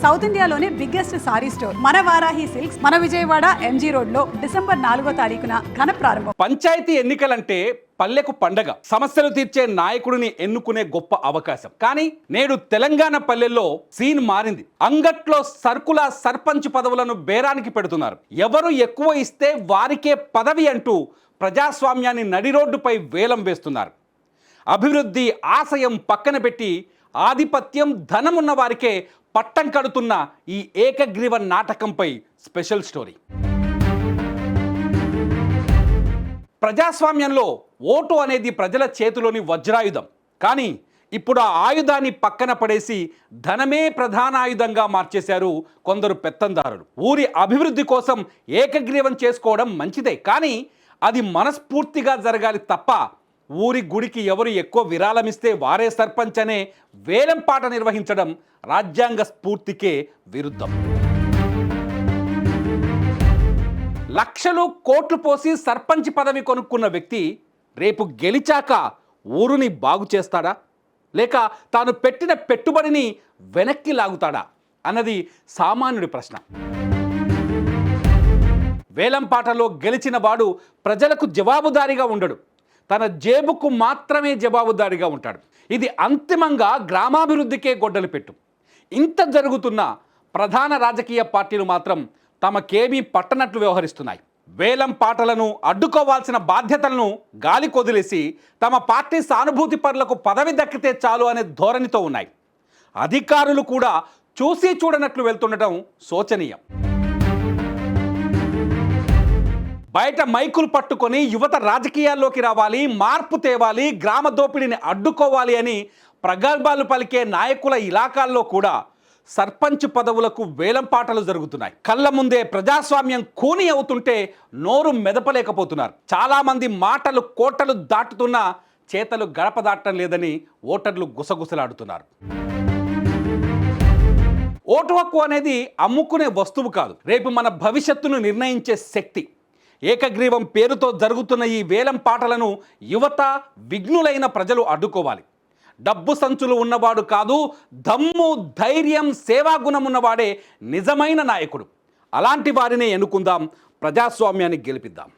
South ఇండియాలోనే biggest sorry store మన Varahi silks మన విజయవాడ ఎంజీ రోడ్ లో డిసెంబర్ 4వ తారీఖున ఘన ప్రారంభం. పంచాయతీ ఎన్నికలంటే పల్లెకు పండగ, సమస్యలు తీర్చే నాయకుడిని ఎన్నుకునే గొప్ప అవకాశం. కానీ నేడు తెలంగాణ పల్లెల్లో సీన్ మారింది. అంగట్లో సర్కుల సర్పంచ్ పదవులను బేరానికి పెడుతున్నారు. ఎవరు ఎక్కువ ఇస్తే వారికే పదవి అంటూ ప్రజాస్వామ్యాన్ని నడి రోడ్డుపై వేలం వేస్తున్నారు. అభివృద్ధి ఆశయం పక్కన పెట్టి ఆధిపత్యం ధనమున్న వారికే పట్టం కడుతున్న ఈ ఏకగ్రీవ నాటకంపై స్పెషల్ స్టోరీ. ప్రజాస్వామ్యంలో ఓటు అనేది ప్రజల చేతిలోని వజ్రాయుధం. కానీ ఇప్పుడు ఆ ఆయుధాన్ని పక్కన పడేసి ధనమే ప్రధాన ఆయుధంగా మార్చేశారు కొందరు పెత్తందారులు. ఊరి అభివృద్ధి కోసం ఏకగ్రీవం చేసుకోవడం మంచిదే, కానీ అది మనస్ఫూర్తిగా జరగాలి తప్ప ఊరి గుడికి ఎవరు ఎక్కువ విరాళమిస్తే వారే సర్పంచ్ అనే వేలంపాట నిర్వహించడం రాజ్యాంగ స్ఫూర్తికే విరుద్ధం. లక్షలు కోట్లు పోసి సర్పంచ్ పదవి కొనుక్కున్న వ్యక్తి రేపు గెలిచాక ఊరుని బాగు చేస్తాడా, లేక తాను పెట్టిన పెట్టుబడిని వెనక్కి లాగుతాడా అన్నది సామాన్యుడి ప్రశ్న. వేలంపాటలో గెలిచిన వాడు ప్రజలకు జవాబుదారీగా ఉండడు, తన జేబుకు మాత్రమే జవాబుదారీగా ఉంటాడు. ఇది అంతిమంగా గ్రామాభివృద్ధికే గొడ్డలి పెట్టు. ఇంత జరుగుతున్న ప్రధాన రాజకీయ పార్టీలు మాత్రం తమకేమీ పట్టనట్లు వ్యవహరిస్తున్నాయి. వేలం పాటలను అడ్డుకోవాల్సిన బాధ్యతలను గాలి కొదిలేసి తమ పార్టీ సానుభూతి పరులకు పదవి దక్కితే చాలు అనే ధోరణితో ఉన్నాయి. అధికారులు కూడా చూసి చూడనట్లు వెళ్తుండటం శోచనీయం. బయట మైకులు పట్టుకొని యువత రాజకీయాల్లోకి రావాలి, మార్పు తేవాలి, గ్రామ దోపిడీని అడ్డుకోవాలి అని ప్రగల్భాలు పలికే నాయకుల ఇలాకాల్లో కూడా సర్పంచ్ పదవులకు వేలంపాటలు జరుగుతున్నాయి. కళ్ళ ముందే ప్రజాస్వామ్యం కూని అవుతుంటే నోరు మెదపలేకపోతున్నారు. చాలామంది మాటలు కోటలు దాటుతున్నా చేతలు గడప దాటం లేదని ఓటర్లు గుసగుసలాడుతున్నారు. ఓటు హక్కు అనేది అమ్ముకునే వస్తువు కాదు, రేపు మన భవిష్యత్తును నిర్ణయించే శక్తి. ఏకగ్రీవం పేరుతో జరుగుతున్న ఈ వేలం పాటలను యువత, విఘ్నులైన ప్రజలు అడ్డుకోవాలి. డబ్బు సంచులు ఉన్నవాడు కాదు, దమ్ము, ధైర్యం, సేవాగుణం ఉన్నవాడే నిజమైన నాయకుడు. అలాంటి వారిని ఎన్నుకుందాం, ప్రజాస్వామ్యాన్ని గెలిపిద్దాం.